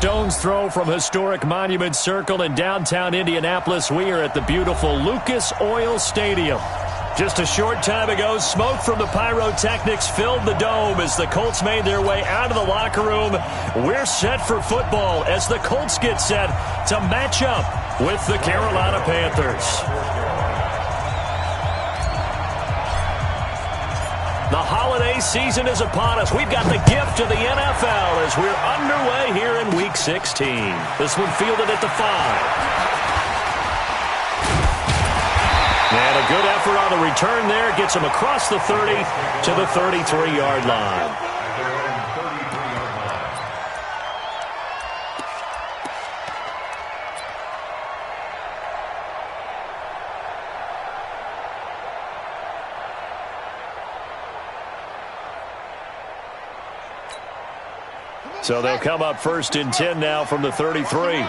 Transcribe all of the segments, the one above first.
stone's throw from historic Monument Circle in downtown Indianapolis. We are at the beautiful Lucas Oil Stadium. Just a short time ago, smoke from the pyrotechnics filled the dome as the Colts made their way out of the locker room. We're set for football as the Colts get set to match up with the Carolina Panthers. The holiday season is upon us. We've got the gift of the NFL as we're underway here in Week 16. This one fielded at the 5. And a good effort on the return there. Gets him across the 30 to the 33-yard line. So they'll come up 1st and 10 now from the 33.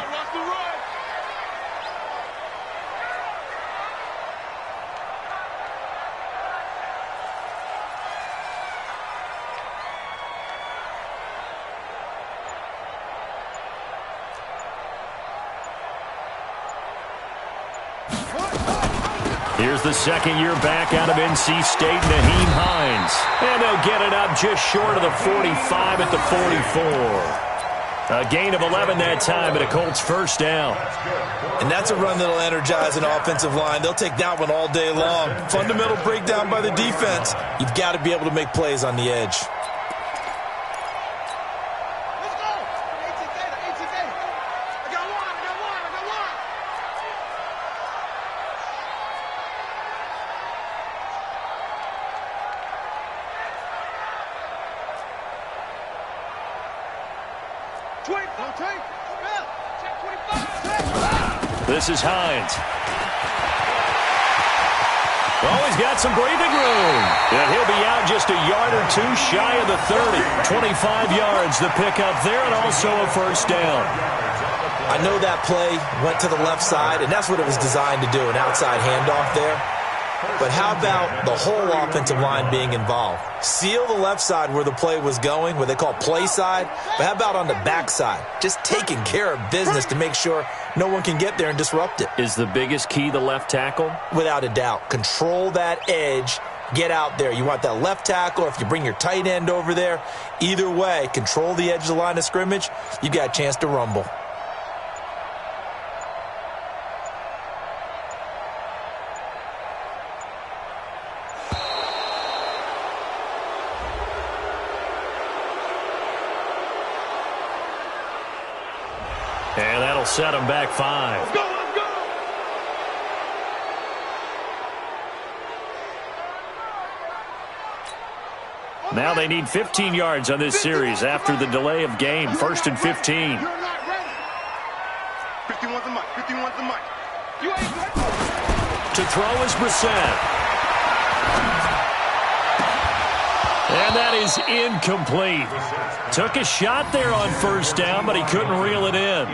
Here's the second-year back out of NC State, Naheem Hines. And they'll get it up just short of the 45 at the 44. A gain of 11 that time, and a Colts first down. And that's a run that'll energize an offensive line. They'll take that one all day long. Fundamental breakdown by the defense. You've got to be able to make plays on the edge. This is Hines. Oh, he's got some breathing room. And he'll be out just a yard or two shy of the 30. 25 yards the pickup there, and also a first down. I know that play went to the left side, and that's what it was designed to do, an outside handoff there. But how about the whole offensive line being involved? Seal the left side where the play was going, what they call play side. But how about on the back side? Just taking care of business to make sure no one can get there and disrupt it. Is the biggest key the left tackle? Without a doubt. Control that edge. Get out there. You want that left tackle, or if you bring your tight end over there, either way, control the edge of the line of scrimmage, you got a chance to rumble. And that'll set them back 5. Let's go, let's go. Now they need 15 yards on this series after the delay of game. 1st and 15. You're not ready. 51's the mic. 51's the mic. You ain't ready. To throw is Brissett. And that is incomplete. Took a shot there on first down, but he couldn't reel it in.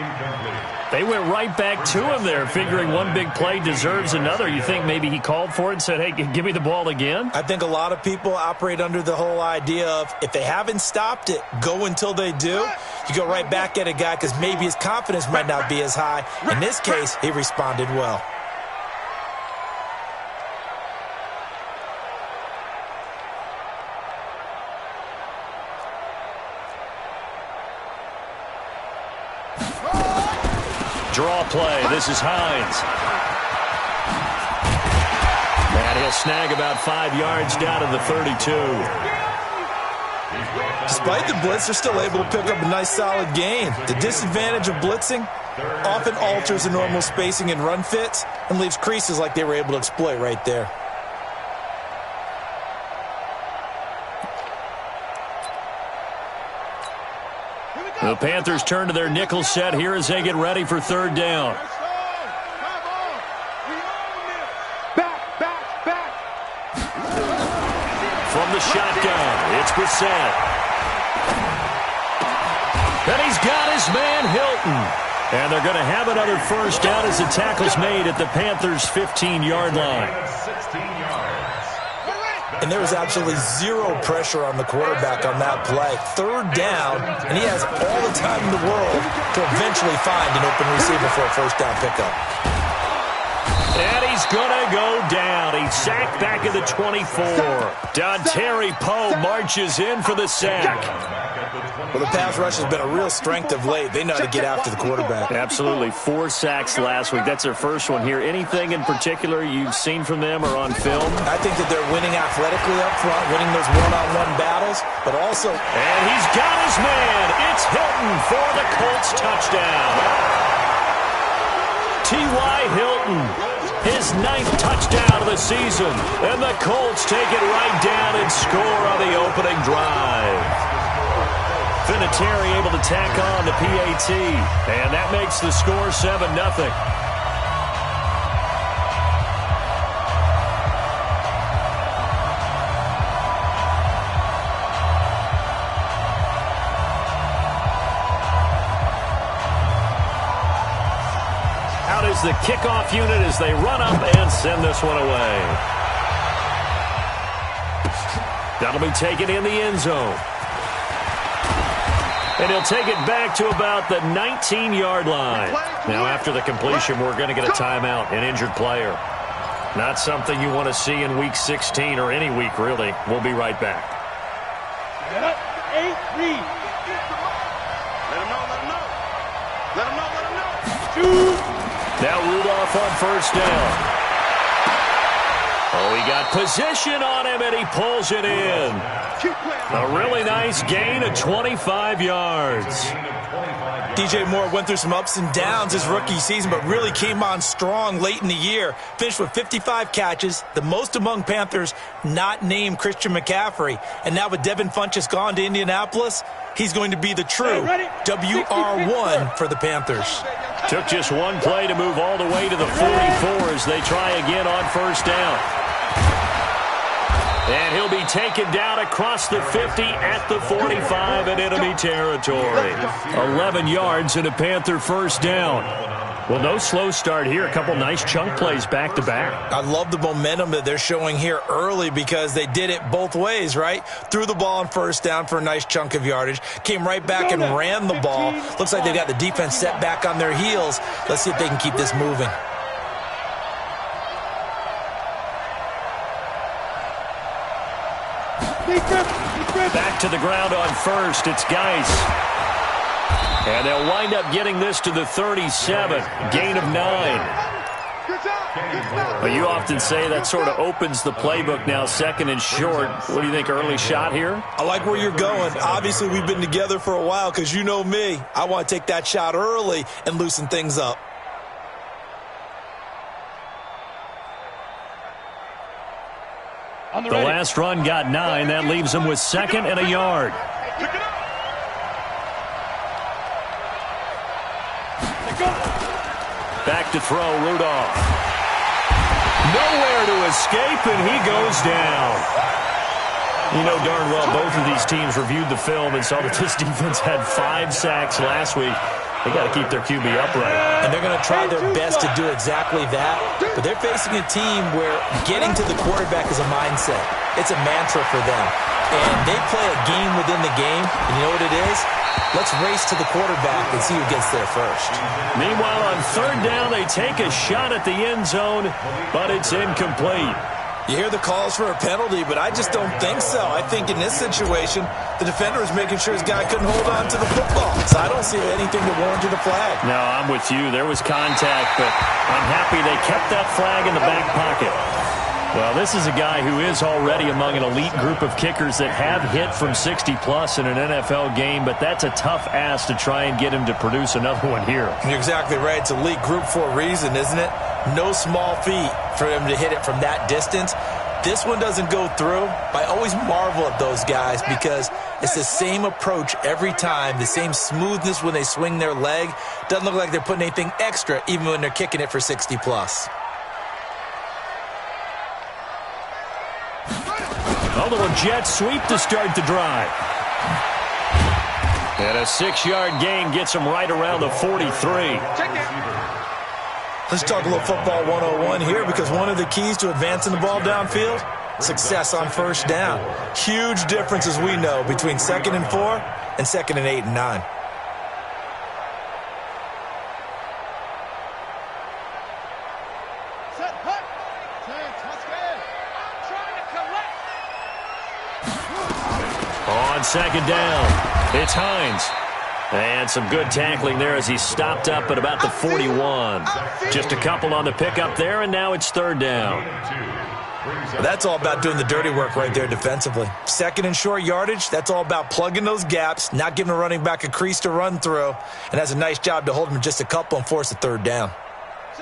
They went right back to him there, figuring one big play deserves another. You think maybe he called for it and said, hey, give me the ball again? I think a lot of people operate under the whole idea of if they haven't stopped it, go until they do. You go right back at a guy because maybe his confidence might not be as high. In this case, he responded well. Draw play. This is Hines. And he'll snag about 5 yards down to the 32. Despite the blitz, they're still able to pick up a nice solid gain. The disadvantage of blitzing often alters the normal spacing and run fits and leaves creases like they were able to exploit right there. The Panthers turn to their nickel set here as they get ready for 3rd down. From the shotgun, it's Brissett. And he's got his man Hilton. And they're going to have another first down as the tackle's made at the Panthers' 15-yard line. And there was absolutely zero pressure on the quarterback on that play. 3rd down, and he has all the time in the world to eventually find an open receiver for a first down pickup. And he's going to go down. He's sacked back at the 24. Dontari Poe marches in for the sack. Well, the pass rush has been a real strength of late. They know how to get after the quarterback. Absolutely. 4 sacks last week. That's their first one here. Anything in particular you've seen from them or on film? I think that they're winning athletically up front, winning those one-on-one battles, but also... And he's got his man. It's Hilton for the Colts touchdown. T.Y. Hilton, his 9th touchdown of the season. And the Colts take it right down and score on the opening drive. Vinatieri able to tack on the PAT, and that makes the score 7-0. Out is the kickoff unit as they run up and send this one away. That'll be taken in the end zone. And he'll take it back to about the 19-yard line. Now, after the completion, we're going to get a timeout, an injured player. Not something you want to see in Week 16 or any week, really. We'll be right back. Let him know. Now Rudolph on first down. Oh, he got position on him, and he pulls it in. A really nice gain of 25 yards. DJ Moore went through some ups and downs his rookie season, but really came on strong late in the year. Finished with 55 catches, the most among Panthers not named Christian McCaffrey. And now with Devin Funchess gone to Indianapolis, he's going to be the true WR1 for the Panthers. Took just one play to move all the way to the 44 as they try again on first down. And he'll be taken down across the 50 at the 45 in enemy territory. 11 yards and a Panther first down. Well, no slow start here. A couple nice chunk plays back-to-back. I love the momentum that they're showing here early because they did it both ways, right? Threw the ball on first down for a nice chunk of yardage. Came right back and ran the ball. Looks like they've got the defense set back on their heels. Let's see if they can keep this moving. Back to the ground on first. It's Geis. And they'll wind up getting this to the 37. Gain of 9. Well, you often say that sort of opens the playbook now, second and short. What do you think, early shot here? I like where you're going. Obviously, we've been together for a while because you know me. I want to take that shot early and loosen things up. The last run got 9. That leaves them with second and a yard. Back to throw, Rudolph. Nowhere to escape, and he goes down. You know darn well both of these teams reviewed the film and saw that this defense had 5 sacks last week. They got to keep their QB upright. And they're going to try their best to do exactly that. But they're facing a team where getting to the quarterback is a mindset. It's a mantra for them. And they play a game within the game. And you know what it is? Let's race to the quarterback and see who gets there first. Meanwhile, on third down, they take a shot at the end zone, but it's incomplete. You hear the calls for a penalty, but I just don't think so. I think in this situation, the defender is making sure his guy couldn't hold on to the football. So I don't see anything that warranted a flag. No, I'm with you. There was contact, but I'm happy they kept that flag in the back pocket. Well, this is a guy who is already among an elite group of kickers that have hit from 60-plus in an NFL game, but that's a tough ask to try and get him to produce another one here. You're exactly right. It's elite group for a reason, isn't it? No small feat for him to hit it from that distance. This one doesn't go through. I always marvel at those guys because it's the same approach every time, the same smoothness when they swing their leg. Doesn't look like they're putting anything extra even when they're kicking it for 60-plus. A little jet sweep to start the drive. And a 6-yard gain gets him right around the 43. Let's talk a little football 101 here because one of the keys to advancing the ball downfield, success on first down. Huge difference, as we know, between 2nd and 4 and 2nd and 8 and 9. on second down. It's Hines. And some good tackling there as he stopped up at about the 41. Just a couple on the pickup there, and now it's third down. That's all about doing the dirty work right there defensively. Second and short yardage, that's all about plugging those gaps, not giving a running back a crease to run through, and that's a nice job to hold him just a couple and force a third down.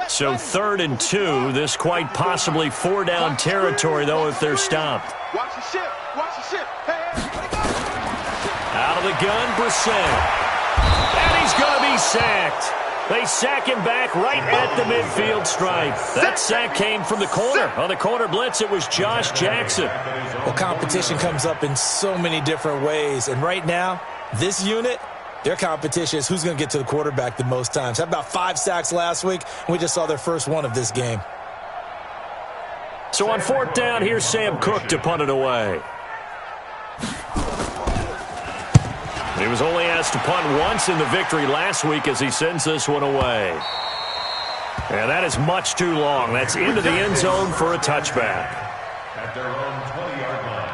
So 3rd and 2, this quite possibly 4-down territory, though, if they're stopped. Watch the ship. Watch the ship. Out of the gun, Brissett. And he's going to be sacked. They sack him back right at the midfield stripe. That sack came from the corner. On the corner blitz, it was Josh Jackson. Well, competition comes up in so many different ways, and right now, this unit, their competition is who's going to get to the quarterback the most times. Had about 5 sacks last week, and we just saw their first one of this game. So on 4th down, here's Sam Cook to punt it away. He was only asked to punt once in the victory last week as he sends this one away. And that is much too long. That's into the end zone for a touchback. At their own 20-yard line.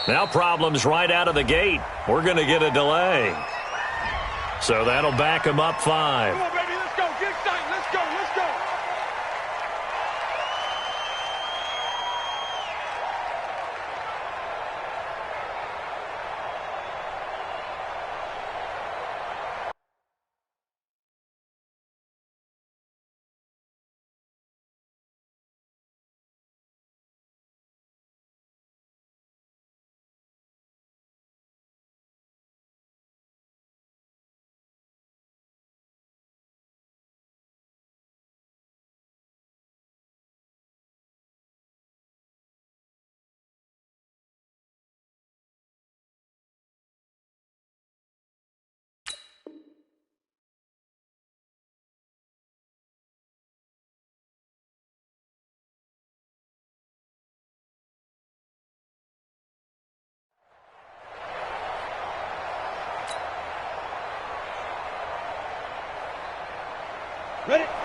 Now problems right out of the gate. We're going to get a delay. So that'll back him up 5. Come on, baby. Let's go. Get excited. Let's go. Let's go.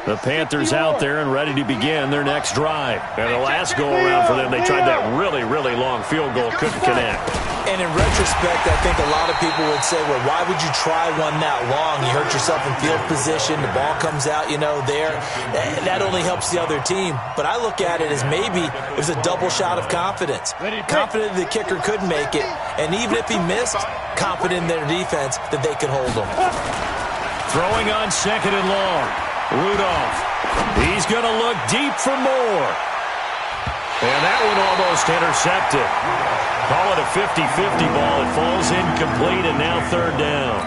The Panthers out there and ready to begin their next drive. And the last go-around for them, they tried that really, really long field goal, couldn't connect. And in retrospect, I think a lot of people would say, well, why would you try one that long? You hurt yourself in field position. The ball comes out, there. That only helps the other team. But I look at it as maybe it was a double shot of confidence. Confident the kicker could make it. And even if he missed, confident in their defense that they could hold him. Throwing on 2nd and long. Rudolph. He's going to look deep for more. And that one almost intercepted. Call it a 50-50 ball. It falls incomplete, and now 3rd down.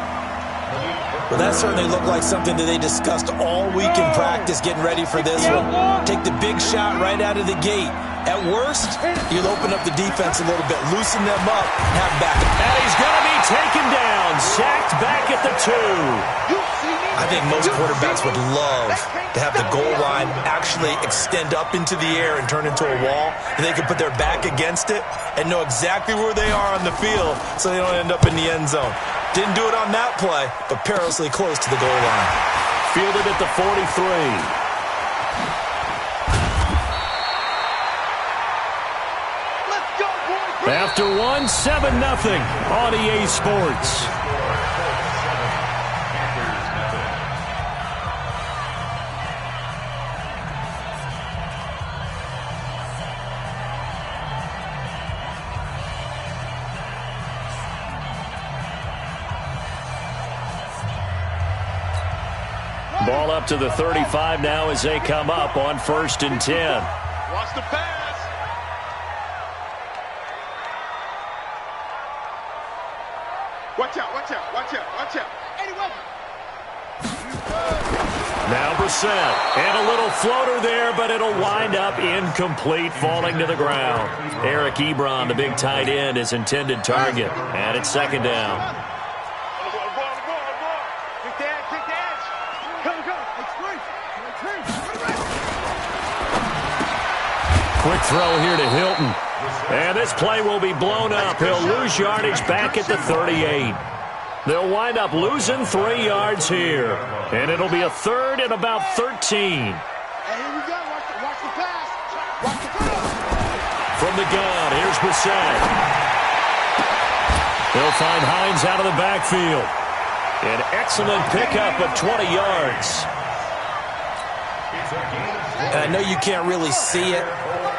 Well, that certainly looked like something that they discussed all week in practice getting ready for this one. Take the big shot right out of the gate. At worst, you'll open up the defense a little bit, loosen them up, and have back. And he's going to be taken down, sacked back at the 2. I think most quarterbacks would love to have the goal line actually extend up into the air and turn into a wall, and they can put their back against it and know exactly where they are on the field so they don't end up in the end zone. Didn't do it on that play, but perilously close to the goal line. Fielded at the 43. After 1, 7-0 on EA Sports. Ball up to the 35 now as they come up on 1st and 10. Watch the pass. Watch out, watch out, watch out, watch out. Eddie, welcome. Now Brissett, and a little floater there, but it'll wind up incomplete, falling to the ground. Eric Ebron, the big tight end, his intended target, and it's second down. Quick throw here to Hilton, and this play will be blown up. He'll lose yardage back at the 38. They'll wind up losing 3 yards here. And it'll be a third and about 13. Hey, here we go. Watch the pass. Watch the pass. From the gun, here's Brissett. They'll find Hines out of the backfield. An excellent pickup of 20 yards. And I know you can't really see it,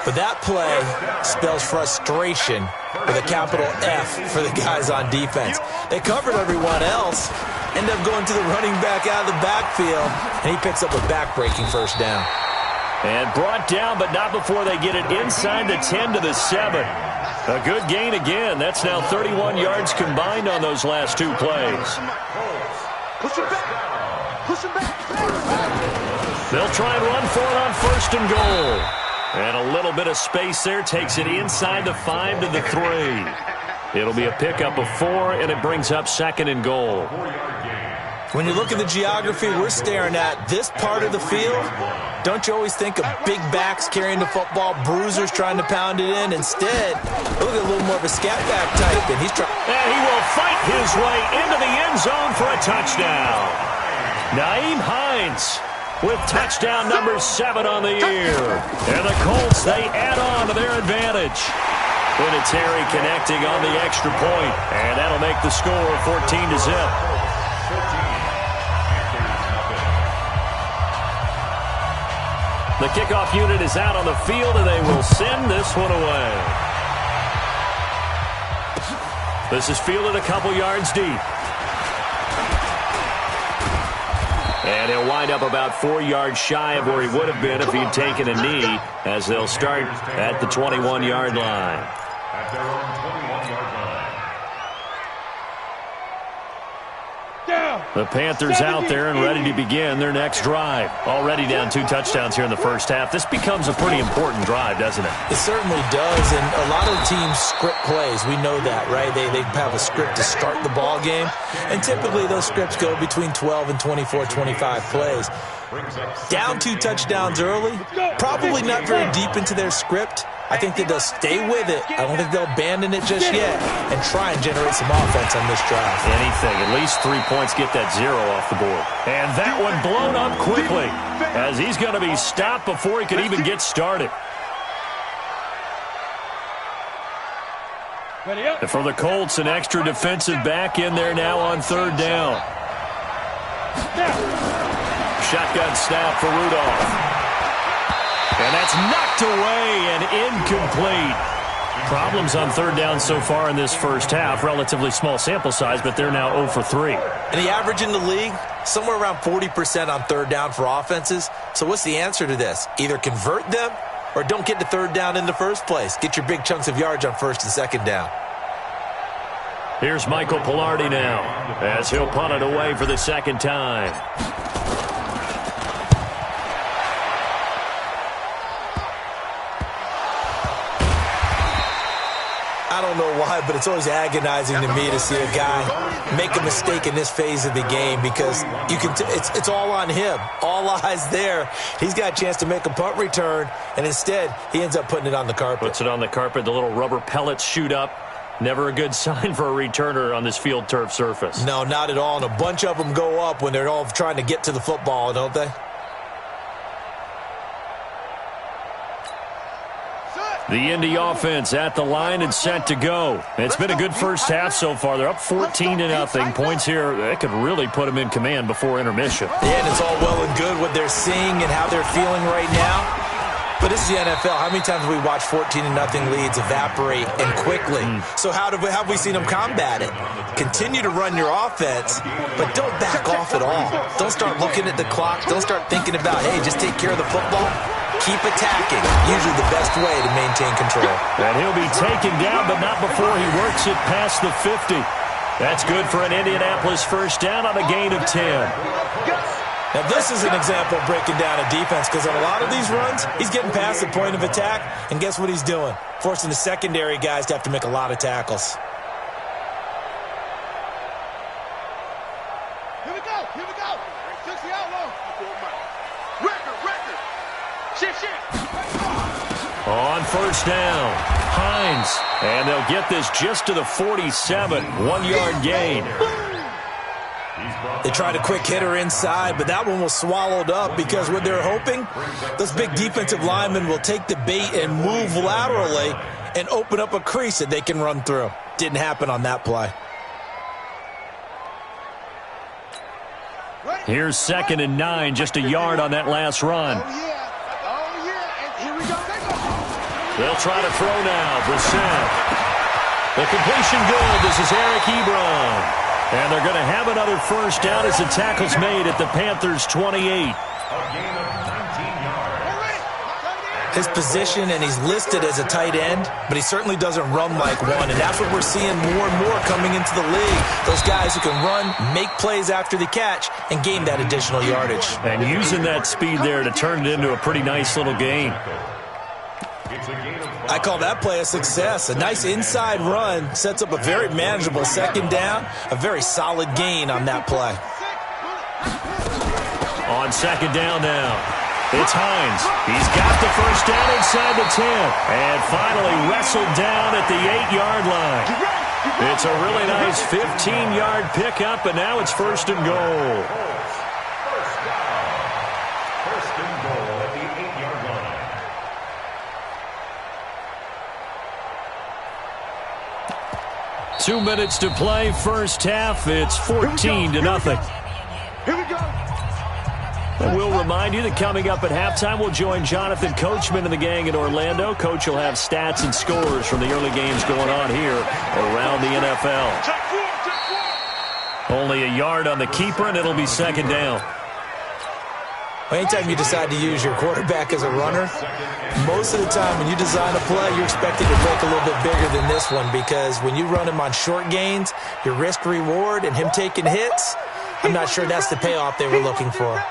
but that play spells frustration with a capital F for the guys on defense. They covered everyone else, end up going to the running back out of the backfield, and he picks up a back-breaking first down. And brought down, but not before they get it inside the 10 to the 7. A good gain again. That's now 31 yards combined on those last 2 plays. Push it back. Push it back. They'll try and run for it on first and goal. And a little bit of space there takes it inside the 5 to the 3. It'll be a pickup of 4, and it brings up second and goal. When you look at the geography we're staring at, this part of the field, don't you always think of big backs carrying the football, bruisers trying to pound it in? Instead, look at a little more of a scat back type, and he's trying. And he will fight his way into the end zone for a touchdown. Nyheim Hines with touchdown number 7 on the year. And the Colts, they add on to their advantage. Vinatieri connecting on the extra point, and that'll make the score 14-0. The kickoff unit is out on the field, and they will send this one away. This is fielded a couple yards deep. And he'll wind up about 4 yards shy of where he would have been if he'd taken a knee, as they'll start at the 21-yard line. At their own 21-yard line. The Panthers out there and ready to begin their next drive. Already down 2 touchdowns here in the first half. This becomes a pretty important drive, doesn't it? It certainly does, and a lot of teams script plays. We know that, right? They have a script to start the ball game, and typically those scripts go between 12 and 24, 25 plays. Down 2 touchdowns early, probably not very deep into their script. I think that they'll stay with it. I don't think they'll abandon it just yet and try and generate some offense on this drive. Anything. At least 3 points, get that 0 off the board. And that one blown up quickly as he's going to be stopped before he could even get started. And for the Colts, an extra defensive back in there now on 3rd down. Shotgun snap for Rudolph. And that's knocked away and incomplete. Problems on 3rd down so far in this first half. Relatively small sample size, but they're now 0 for 3. And the average in the league, somewhere around 40% on 3rd down for offenses. So what's the answer to this? Either convert them or don't get to 3rd down in the first place. Get your big chunks of yards on 1st and 2nd down. Here's Michael Pilardi now as he'll punt it away for the 2nd time. I don't know why, but it's always agonizing to me to see a guy make a mistake in this phase of the game because you can. It's all on him. All eyes there. He's got a chance to make a punt return, and instead he ends up putting it on the carpet. Puts it on the carpet. The little rubber pellets shoot up. Never a good sign for a returner on this field turf surface. No, not at all. And a bunch of them go up when they're all trying to get to the football, don't they? The Indy offense at the line and set to go. It's been a good first half so far. They're up 14-0. Points here, that could really put them in command before intermission. Yeah, and it's all well and good what they're seeing and how they're feeling right now. But this is the NFL. How many times have we watched 14-0 leads evaporate and quickly? So how have we seen them combat it? Continue to run your offense, but don't back off at all. Don't start looking at the clock. Don't start thinking about, hey, just take care of the football. Keep attacking. Usually the best way to maintain control. And he'll be taken down, but not before he works it past the 50. That's good for an Indianapolis first down on a gain of 10. Now, this is an example of breaking down a defense because on a lot of these runs, he's getting past the point of attack, and guess what he's doing? Forcing the secondary guys to have to make a lot of tackles. Here we go. Here we go. 60 out low. Record. Shit. On first down, Hines. And they'll get this just to the 47. 1-yard gain. They tried a quick hitter inside, but that one was swallowed up because what they're hoping, those big defensive linemen will take the bait and move laterally and open up a crease that they can run through. Didn't happen on that play. Here's 2nd and 9, just a yard on that last run. Oh, yeah. And here we go. They'll try to throw now. Brissett. The completion good. This is Eric Ebron. And they're going to have another first down as the tackle's made at the Panthers' 28. His position, and he's listed as a tight end, but he certainly doesn't run like one, and that's what we're seeing more and more coming into the league. Those guys who can run, make plays after the catch, and gain that additional yardage. And using that speed there to turn it into a pretty nice little gain. I call that play a success. A nice inside run sets up a very manageable 2nd down, a very solid gain on that play. On 2nd down now, it's Hines. He's got the first down inside the 10. And finally wrestled down at the 8-yard line. It's a really nice 15-yard pickup, and now it's 1st and goal. First and goal at the 8-yard line. 2 minutes to play, first half. It's 14-0. Here we go. And we'll remind you that coming up at halftime, we'll join Jonathan Coachman and the gang in Orlando. Coach will have stats and scores from the early games going on here around the NFL. Only a yard on the keeper, and it'll be 2nd down. Well, anytime you decide to use your quarterback as a runner, most of the time when you design a play, you're expected to break a little bit bigger than this one because when you run him on short gains, your risk-reward and him taking hits, I'm not sure that's the payoff they were looking for.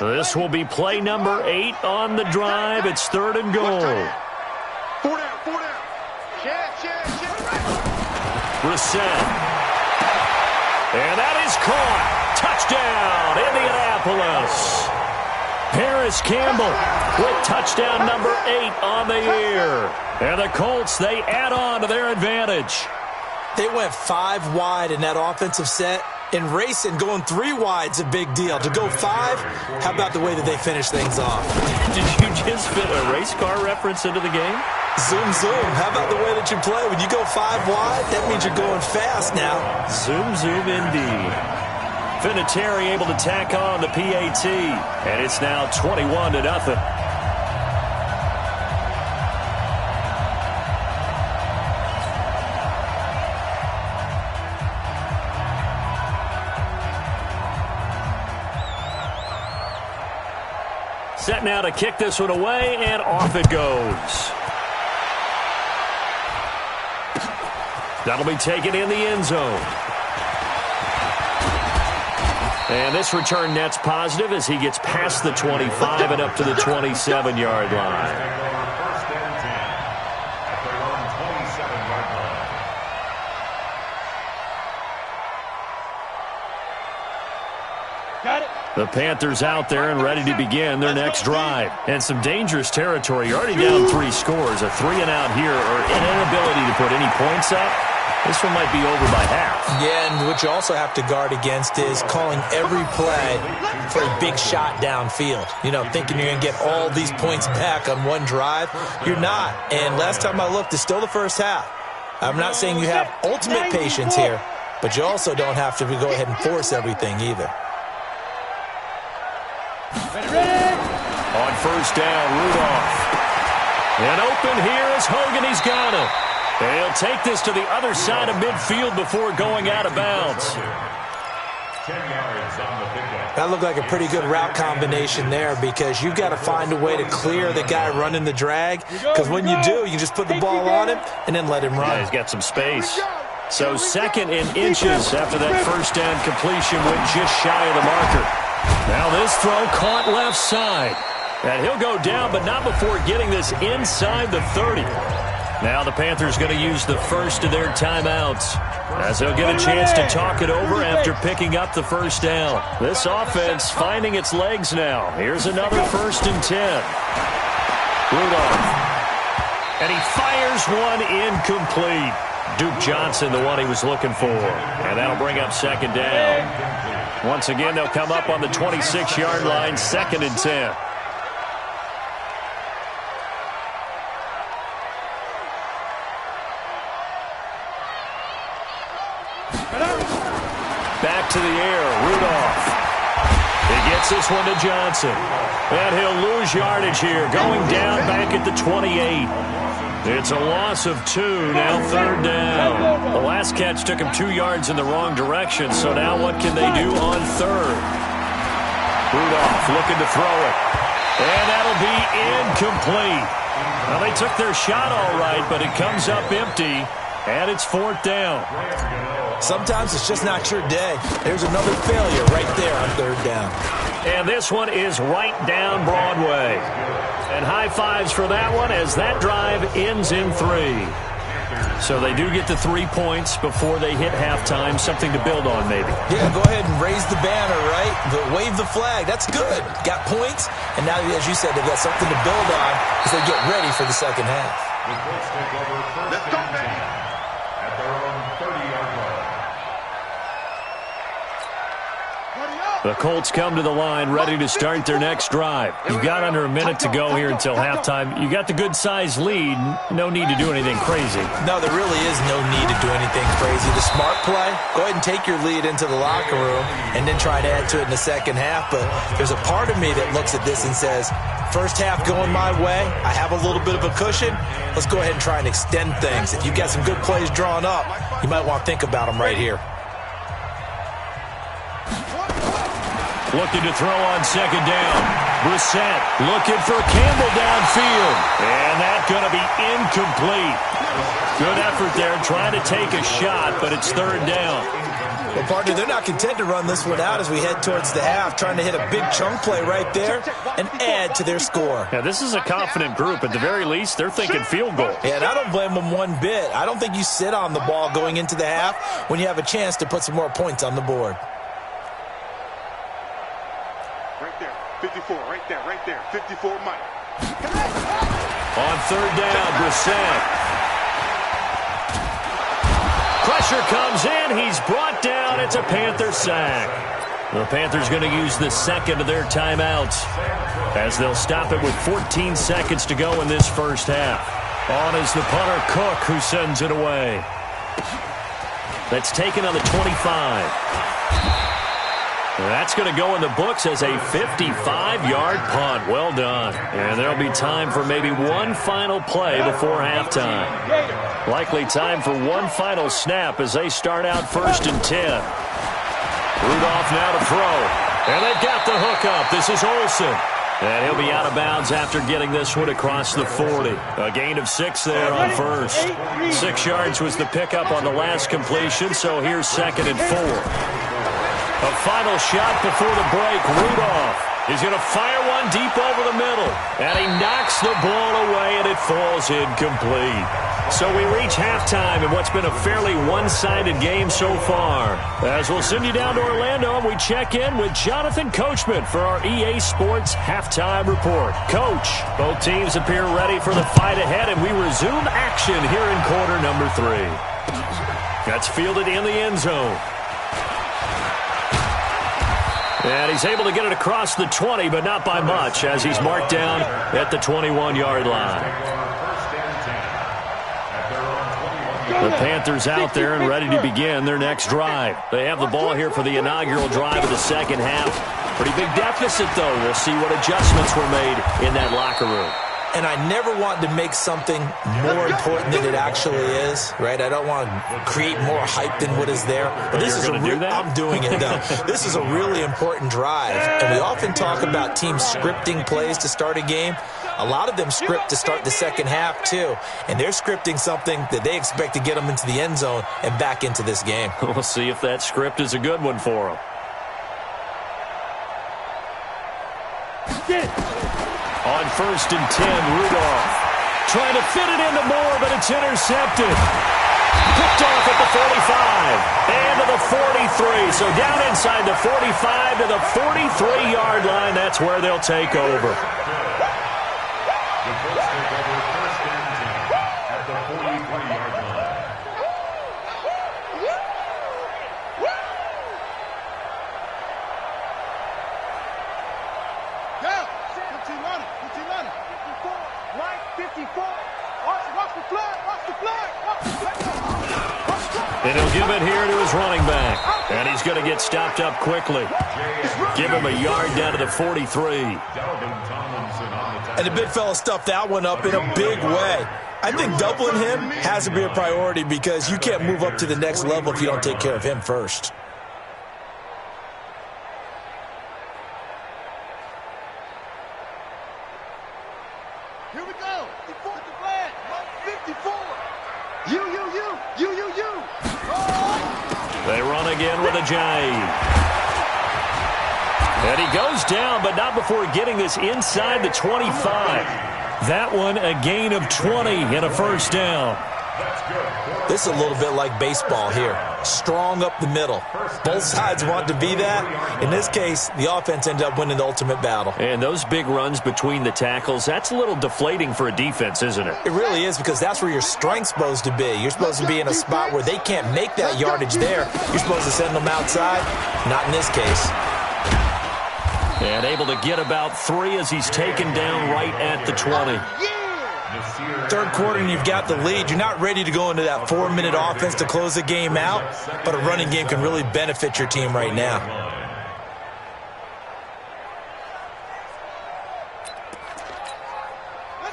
This will be play number 8 on the drive. It's 3rd and goal. 4 down. Check. Brissett. And that is caught. Touchdown, Indianapolis. Paris Campbell with touchdown number 8 on the year. And the Colts, they add on to their advantage. They went 5 wide in that offensive set. And racing, going 3 wide's a big deal. To go 5, how about the way that they finish things off? Did you just fit a race car reference into the game? Zoom. How about the way that you play? When you go 5 wide, that means you're going fast now. Zoom indeed. Vinatieri able to tack on the PAT. And it's now 21-0. Set now to kick this one away, and off it goes. That'll be taken in the end zone. And this return net's positive as he gets past the 25 and up to the 27-yard line. The Panthers out there and ready to begin their next drive. And some dangerous territory. You're already down 3 scores. A 3-and-out here or an inability to put any points up. This one might be over by half. Yeah, and what you also have to guard against is calling every play for a big shot downfield. You know, thinking you're going to get all these points back on one drive. You're not. And last time I looked, it's still the first half. I'm not saying you have ultimate patience here, but you also don't have to go ahead and force everything either. On first down, Rudolph. And open here is Hogan. He's got it. He'll take this to the other side of midfield before going out of bounds. 10 yards on the pickup. That looked like a pretty good route combination there because you've got to find a way to clear the guy running the drag, because when you do, you just put the ball on him and then let him run. Yeah, he's got some space. So 2nd and inches after that first down completion went just shy of the marker. Now this throw caught left side. And he'll go down, but not before getting this inside the 30. Now the Panthers going to use the first of their timeouts, as they'll get a chance to talk it over after picking up the first down. This offense finding its legs now. Here's another 1st and 10. Rudolph. And he fires one incomplete. Duke Johnson, the one he was looking for. And that'll bring up 2nd down. Once again, they'll come up on the 26-yard line, 2nd and 10. Back to the air, Rudolph. He gets this one to Johnson. And he'll lose yardage here, going down back at the 28. It's a loss of 2, now 3rd down. The last catch took him 2 yards in the wrong direction, so now what can they do on 3rd? Rudolph looking to throw it. And that'll be incomplete. Well, they took their shot all right, but it comes up empty, and it's 4th down. Sometimes it's just not your day. There's another failure right there on 3rd down. And this one is right down Broadway. And high fives for that one as that drive ends in 3. So they do get the 3 points before they hit halftime, something to build on maybe. Yeah, go ahead and raise the banner, right? Wave the flag. That's good. Got points, and now, as you said, they've got something to build on as they get ready for the second half. The Colts take over 1st and 10 at their own 30-yard line. The Colts come to the line ready to start their next drive. You've got under a minute to go here until halftime. You got the good-sized lead. No need to do anything crazy. No, there really is no need to do anything crazy. The smart play, go ahead and take your lead into the locker room and then try to add to it in the second half. But there's a part of me that looks at this and says, first half going my way, I have a little bit of a cushion. Let's go ahead and try and extend things. If you've got some good plays drawn up, you might want to think about them right here. Looking to throw on 2nd down. Brissett looking for Campbell downfield. And that's going to be incomplete. Good effort there trying to take a shot, but it's 3rd down. Well, partner, they're not content to run this one out as we head towards the half, trying to hit a big chunk play right there and add to their score. Yeah, this is a confident group. At the very least, they're thinking field goal. Yeah, and I don't blame them one bit. I don't think you sit on the ball going into the half when you have a chance to put some more points on the board. 54, right there. 54, Mike. On 3rd down, Brissett. Pressure comes in. He's brought down. It's a Panther sack. The Panthers going to use the 2nd of their timeouts as they'll stop it with 14 seconds to go in this first half. On is the punter, Cook, who sends it away. That's taken on the 25. That's going to go in the books as a 55-yard punt. Well done. And there'll be time for maybe one final play before halftime. Likely time for one final snap as they start out 1st and 10. Rudolph now to throw. And they've got the hook up. This is Olsen. And he'll be out of bounds after getting this one across the 40. A gain of 6 there on 1st. 6 yards was the pickup on the last completion, so here's 2nd and 4. A final shot before the break. Rudolph is going to fire one deep over the middle. And he knocks the ball away, and it falls incomplete. So we reach halftime in what's been a fairly one-sided game so far. As we'll send you down to Orlando, and we check in with Jonathan Coachman for our EA Sports Halftime Report. Coach, both teams appear ready for the fight ahead, and we resume action here in quarter number 3. That's fielded in the end zone. And he's able to get it across the 20, but not by much, as he's marked down at the 21-yard line. The Panthers out there and ready to begin their next drive. They have the ball here for the inaugural drive of the second half. Pretty big deficit, though. We'll see what adjustments were made in that locker room. And I never want to make something more important than it actually is, right? I don't want to create more hype than what is there. But this is I'm doing it, though. This is a really important drive. And we often talk about teams scripting plays to start a game. A lot of them script to start the second half, too. And they're scripting something that they expect to get them into the end zone and back into this game. We'll see if that script is a good one for them. On 1st and 10, Rudolph trying to fit it into Moore, but it's intercepted. Picked off at the 45 and to the 43. So down inside the 45 to the 43-yard line. That's where they'll take over. The Colts take over 1st and 10 at the 43-yard line. Yeah, 15 on it, 54, right, 54. Watch the flag, watch the flag. And he'll give it here to his running back. And he's going to get stopped up quickly. Give him a yard down to the 43. And the big fella stuffed that one up in a big way. I think doubling him has to be a priority because you can't move up to the next level if you don't take care of him first. Here we go. 54 the flag. 54. You. They run again with a J. And he goes down, but not before getting this inside the 25. That one a gain of 20 and a first down. This is a little bit like baseball here. Strong up the middle. Both sides want to be that. In this case, the offense ended up winning the ultimate battle. And those big runs between the tackles, that's a little deflating for a defense, isn't it? It really is because that's where your strength's supposed to be. You're supposed to be in a spot where they can't make that yardage there. You're supposed to send them outside. Not in this case. And able to get about 3 as he's taken down right at the 20. Third quarter and you've got the lead. You're not ready to go into that 4-minute offense to close the game out, but a running game can really benefit your team right now.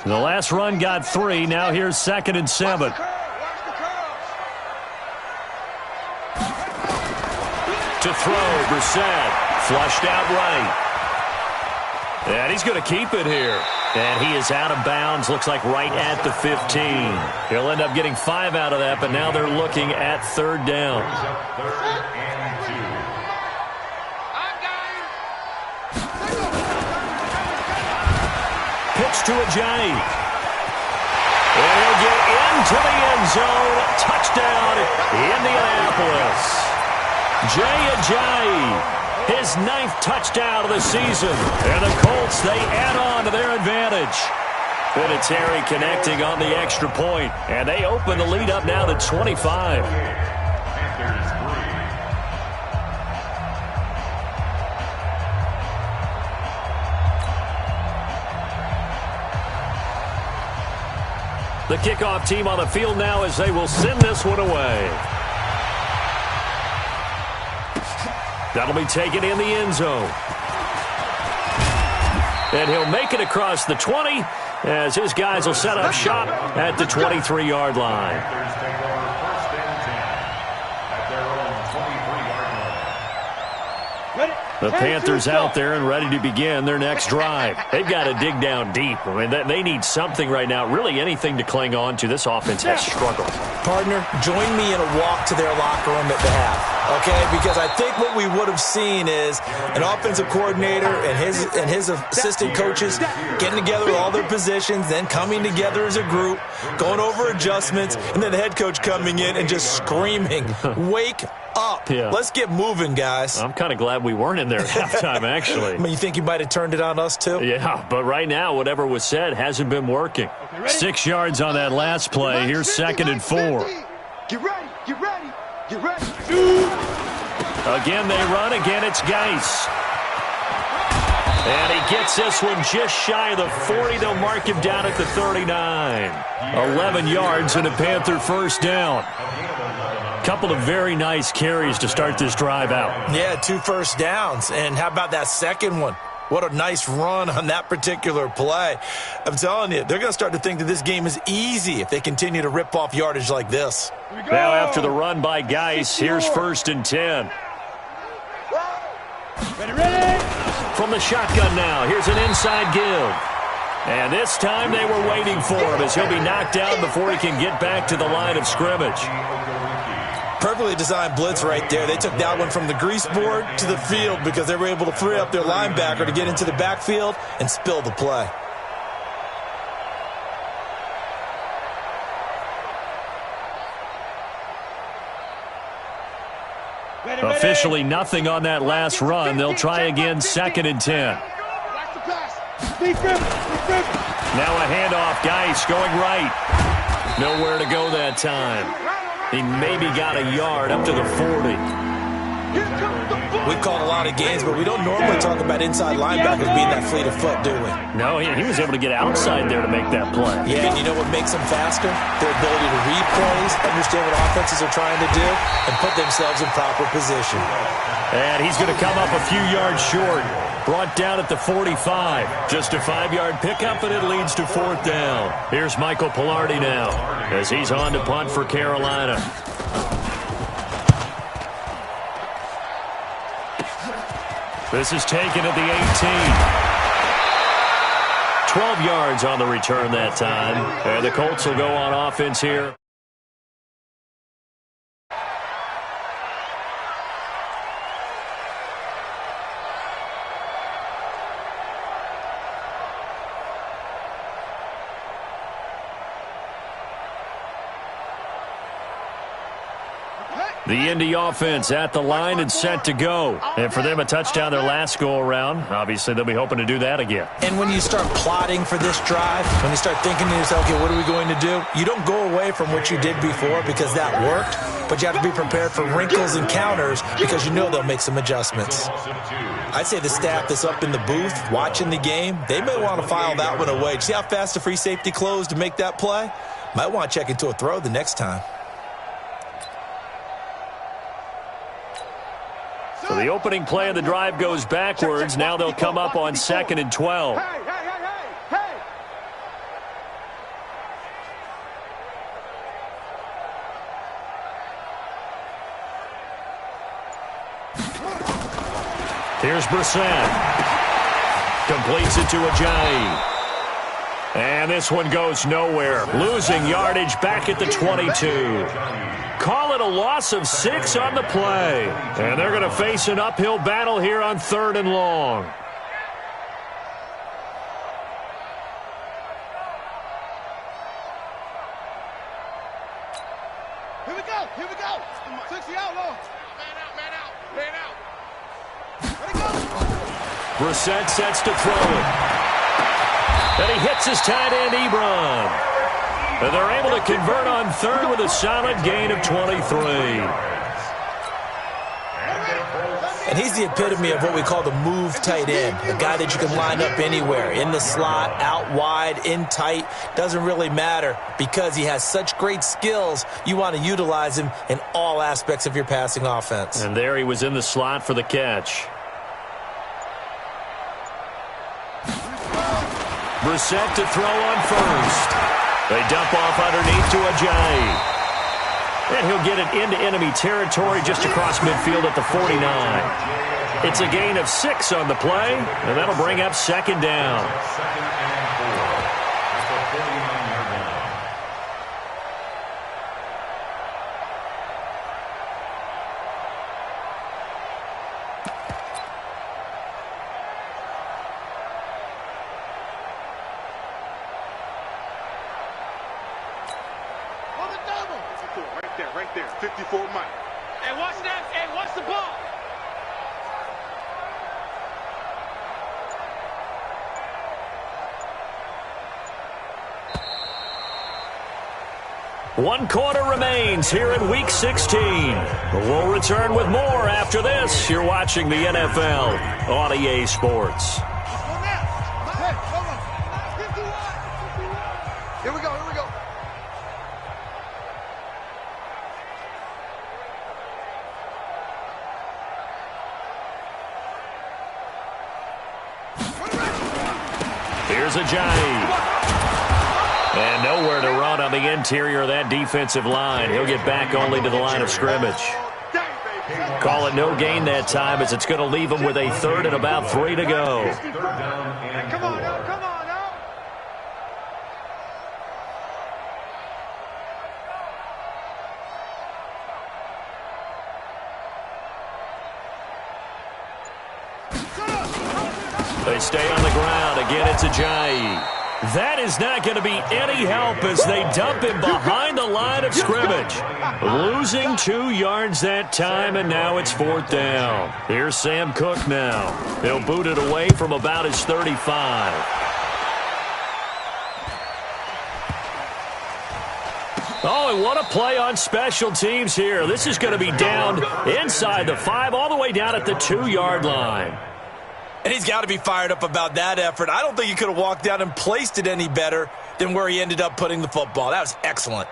The last run got 3. Now here's 2nd and 7. To throw, Brissett. Flushed out right. And he's going to keep it here. And he is out of bounds, looks like right at the 15. He'll end up getting 5 out of that, but now they're looking at 3rd down. Pitch to Ajayi. And he'll get into the end zone. Touchdown, Indianapolis. Jay Ajayi. His 9th touchdown of the season. And the Colts, they add on to their advantage. Vinatieri connecting on the extra point. And they open the lead up now to 25. The kickoff team on the field now as they will send this one away. That'll be taken in the end zone. And he'll make it across the 20 as his guys will set up shop at the 23-yard line. The Panthers out there and ready to begin their next drive. They've got to dig down deep. I mean, they need something right now, really anything to cling on to. This offense has struggled. Partner, join me in a walk to their locker room at the half. Okay, because I think what we would have seen is an offensive coordinator and his assistant coaches getting together with all their positions, then coming together as a group, going over adjustments, and then the head coach coming in and just screaming, "Wake up. Yeah. Let's get moving, guys." I'm kind of glad we weren't in there at halftime, actually. I mean, you think you might have turned it on us, too? Yeah, but right now, whatever was said hasn't been working. 6 yards on that last play. Here's 2nd and 4. Get ready, get ready, get ready. Again, they run. Again, it's Geis. And he gets this one just shy of the 40. They'll mark him down at the 39. 11 yards and a Panther first down. Couple of very nice carries to start this drive out. Yeah, 2 first downs. And how about that second one? What a nice run on that particular play. I'm telling you, they're going to start to think that this game is easy if they continue to rip off yardage like this. Now after the run by Geis, here's 1st and 10. Ready? From the shotgun now, here's an inside give. And this time they were waiting for him as he'll be knocked down before he can get back to the line of scrimmage. Perfectly designed blitz right there. They took that one from the grease board to the field because they were able to free up their linebacker to get into the backfield and spill the play. Officially nothing on that last run. They'll try again, 2nd and 10. Now a handoff. Geis going right. Nowhere to go that time. He maybe got a yard up to the 40. We've called a lot of games, but we don't normally talk about inside linebackers being that fleet of foot, do we? No, he was able to get outside there to make that play. Yeah, and you know what makes them faster? Their ability to read plays, understand what offenses are trying to do, and put themselves in proper position. And he's going to come up a few yards short. Brought down at the 45. Just a 5-yard pickup, and it leads to 4th down. Here's Michael Pilardi now as he's on to punt for Carolina. This is taken at the 18. 12 yards on the return that time. And the Colts will go on offense here. The Indy offense at the line and set to go. And for them, a touchdown their last go-around. Obviously, they'll be hoping to do that again. And when you start plotting for this drive, when you start thinking to yourself, okay, what are we going to do? You don't go away from what you did before because that worked, but you have to be prepared for wrinkles and counters because you know they'll make some adjustments. I'd say the staff that's up in the booth watching the game, they may want to file that one away. See how fast the free safety closed to make that play? Might want to check into a throw the next time. So the opening play of the drive goes backwards. Now they'll come up on 2nd and 12. Hey. Here's Brissett. Completes it to Ajayi. And this one goes nowhere. Losing yardage back at the 22. Call it a loss of 6 on the play. And they're going to face an uphill battle here on 3rd and long. Here we go. 60 out, low. Man out. Ready, go. Brissett sets to throw it. And he hits his tight end, Ebron. And they're able to convert on 3rd with a solid gain of 23. And he's the epitome of what we call the move tight end, a guy that you can line up anywhere, in the slot, out wide, in tight, doesn't really matter because he has such great skills. You want to utilize him in all aspects of your passing offense. And there he was in the slot for the catch. Brissett to throw on 1st. They dump off underneath to Ajayi. And he'll get it into enemy territory just across midfield at the 49. It's a gain of 6 on the play, and that'll bring up 2nd down. Right there. 54 Mike. Hey, watch that. Hey, watch the ball. One quarter remains here in Week 16. We'll return with more after this. You're watching the NFL on EA Sports. Here we go. is Ajayi. And nowhere to run on the interior of that defensive line. He'll get back only to the line of scrimmage. Call it no gain that time as it's going to leave him with a third and about 3 to go. Come on now, come on now. They stay on the ground. Again, it's Ajayi. That is not going to be any help as they dump him behind the line of scrimmage. Losing 2 yards that time, and now it's 4th down. Here's Sam Cook now. He'll boot it away from about his 35. Oh, and what a play on special teams here. This is going to be down inside the 5, all the way down at the 2-yard line. And he's got to be fired up about that effort. I don't think he could have walked down and placed it any better than where he ended up putting the football. That was excellent.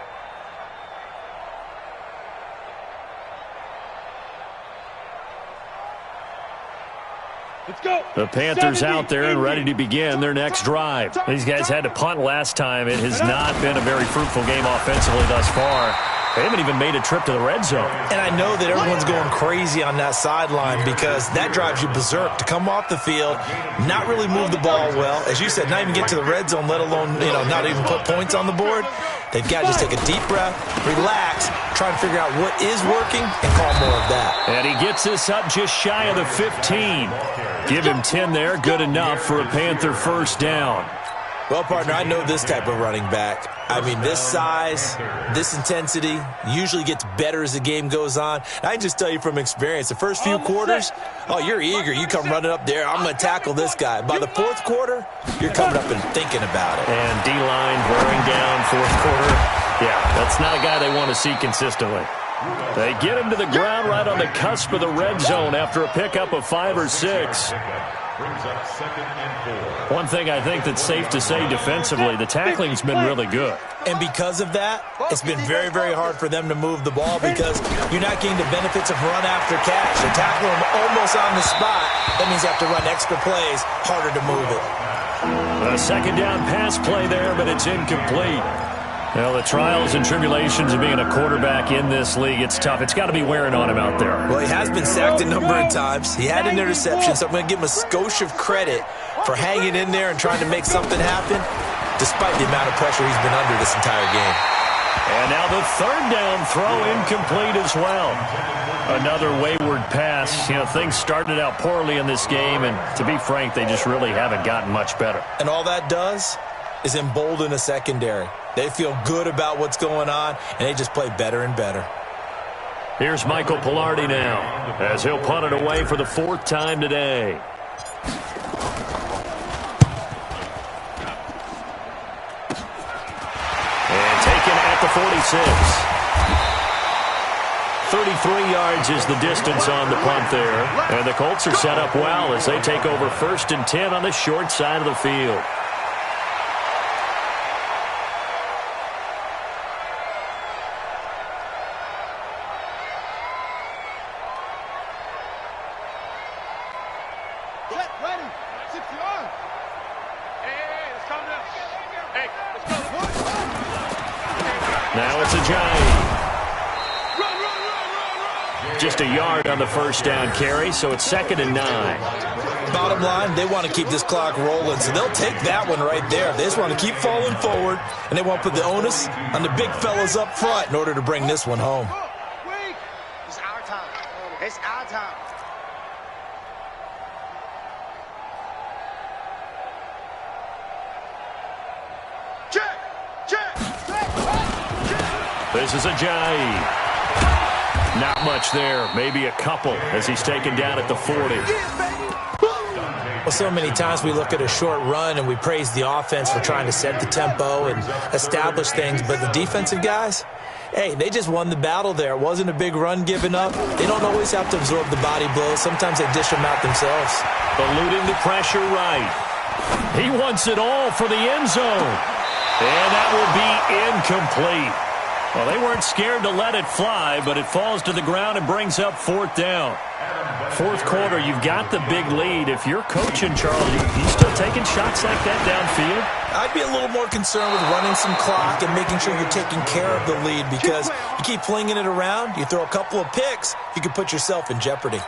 Let's go. The Panthers out there and ready to begin their next drive. These guys had to punt last time. It has not been a very fruitful game offensively thus far. They haven't even made a trip to the red zone. And I know that everyone's going crazy on that sideline because that drives you berserk to come off the field, not really move the ball well. As you said, not even get to the red zone, let alone, not even put points on the board. They've got to just take a deep breath, relax, try and figure out what is working, and call more of that. And he gets this up just shy of the 15. Give him 10 there, good enough for a Panther first down. Well, partner, I know this type of running back. I mean, this size, this intensity usually gets better as the game goes on. And I can just tell you from experience, the first few quarters, you're eager. You come running up there, I'm going to tackle this guy. By the 4th quarter, you're coming up and thinking about it. And D-line wearing down 4th quarter. Yeah, that's not a guy they want to see consistently. They get him to the ground right on the cusp of the red zone after a pickup of 5 or 6. One thing I think that's safe to say defensively, the tackling's been really good. And because of that, it's been very, very hard for them to move the ball because you're not getting the benefits of run after catch. They're tackling them almost on the spot. That means you have to run extra plays, harder to move it. A second down pass play there, but it's incomplete. Well, the trials and tribulations of being a quarterback in this league, it's tough. It's got to be wearing on him out there. Well, he has been sacked a number of times. He had an interception, so I'm going to give him a skosh of credit for hanging in there and trying to make something happen, despite the amount of pressure he's been under this entire game. And now the third down throw incomplete as well. Another wayward pass. Things started out poorly in this game, and to be frank, they just really haven't gotten much better. And all that does is embolden a secondary. They feel good about what's going on, and they just play better and better. Here's Michael Pilardi now, as he'll punt it away for the 4th time today. And taken at the 46. 33 yards is the distance on the punt there. And the Colts are set up well as they take over 1st and 10 on the short side of the field. Now it's Ajayi. Just a yard on the first down carry, so it's 2nd and 9. Bottom line, they want to keep this clock rolling, so they'll take that one right there. They just want to keep falling forward, and they want to put the onus on the big fellas up front in order to bring this one home. It's our time. It's our time. This is Ajayi. Not much there. Maybe a couple as he's taken down at the 40. Well, so many times we look at a short run and we praise the offense for trying to set the tempo and establish things, but the defensive guys, hey, they just won the battle there. It wasn't a big run given up. They don't always have to absorb the body blows. Sometimes they dish them out themselves. Eluding the pressure right. He wants it all for the end zone. And that will be incomplete. Well, they weren't scared to let it fly, but it falls to the ground and brings up 4th down. Fourth quarter, you've got the big lead. If you're coaching, Charles, you still taking shots like that downfield? I'd be a little more concerned with running some clock and making sure you're taking care of the lead, because you keep flinging it around, you throw a couple of picks, you could put yourself in jeopardy.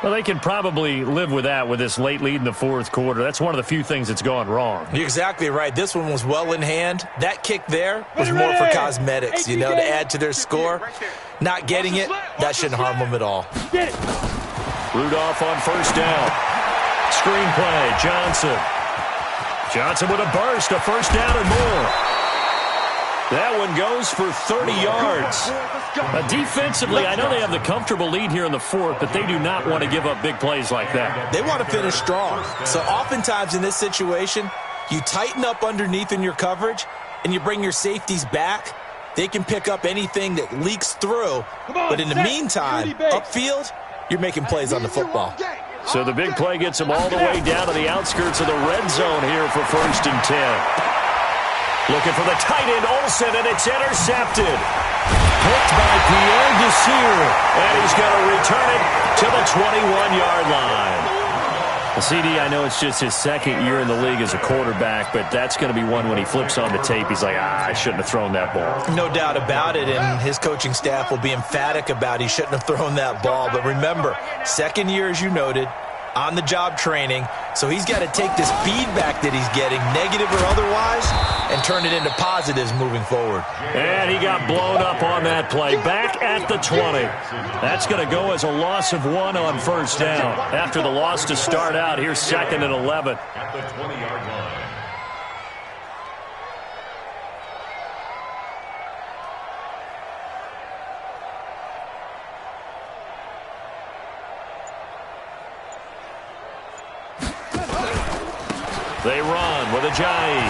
Well, they can probably live with that with this late lead in the fourth quarter. That's one of the few things that's gone wrong. You're exactly right. This one was well in hand. That kick there was more for cosmetics, to add to their score. Not getting it, that shouldn't harm them at all. Rudolph on first down. Screenplay, Johnson. Johnson with a burst, a first down and more. That one goes for 30 yards. Defensively, I know they have the comfortable lead here in the fourth, but they do not want to give up big plays like that. They want to finish strong. So oftentimes in this situation, you tighten up underneath in your coverage, and you bring your safeties back. They can pick up anything that leaks through. But in the meantime, upfield, you're making plays on the football. So the big play gets them all the way down to the outskirts of the red zone here for 1st and 10. Looking for the tight end, Olsen, and it's intercepted. Picked by Pierre Desir, and he's going to return it to the 21-yard line. The CD, I know it's just his second year in the league as a quarterback, but that's going to be one when he flips on the tape, he's like, I shouldn't have thrown that ball. No doubt about it, and his coaching staff will be emphatic about he shouldn't have thrown that ball. But remember, second year, as you noted, on-the-job training, so he's got to take this feedback that he's getting, negative or otherwise, and turn it into positives moving forward. And he got blown up on that play. Back at the 20. That's going to go as a loss of 1 on first down. After the loss to start out, here's 2nd and 11. At the 20-yard line. They run with Ajayi.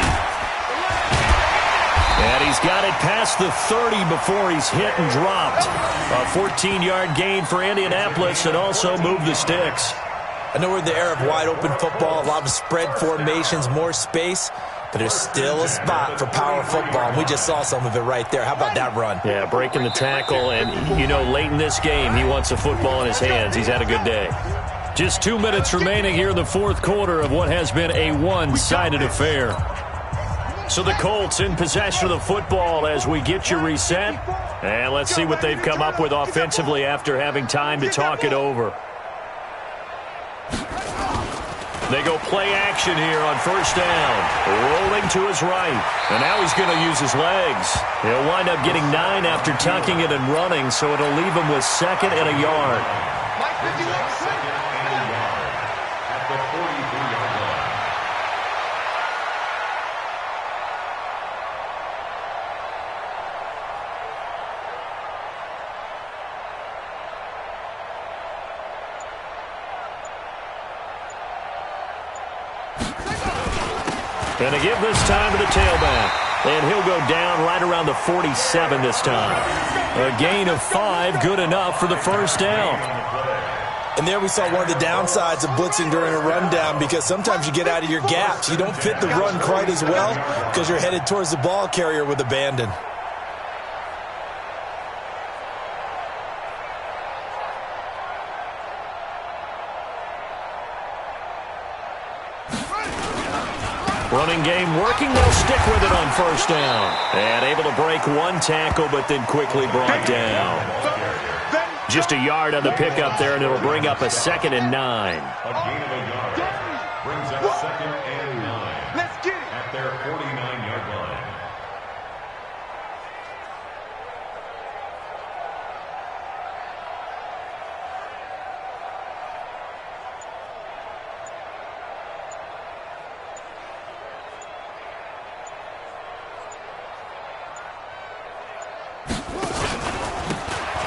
And he's got it past the 30 before he's hit and dropped. A 14-yard gain for Indianapolis and also moved the sticks. I know we're in the era of wide-open football, a lot of spread formations, more space, but there's still a spot for power football, and we just saw some of it right there. How about that run? Yeah, breaking the tackle, and, late in this game, he wants the football in his hands. He's had a good day. Just 2 minutes remaining here in the fourth quarter of what has been a one-sided affair. So the Colts in possession of the football as we get you reset. And let's see what they've come up with offensively after having time to talk it over. They go play action here on first down. Rolling to his right. And now he's going to use his legs. He'll wind up getting 9 after tucking it and running, so it'll leave him with 2nd and a yard. At the 43-yard line. And to give this time to the tailback. And he'll go down right around the 47 this time. A gain of 5, good enough for the first down. And there we saw one of the downsides of blitzing during a rundown, because sometimes you get out of your gaps. You don't fit the run quite as well because you're headed towards the ball carrier with abandon. Running game working. They'll stick with it on first down. And able to break one tackle, but then quickly brought down. Just a yard on the pickup there, and it'll bring up a 2nd and 9. A gain of a yard. Brings up 2nd and 9. Let's get it. At their 49-yard line.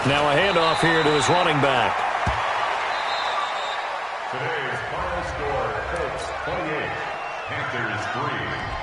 Now a handoff here to his running back. Today's final score, Colts 28, Panthers 3.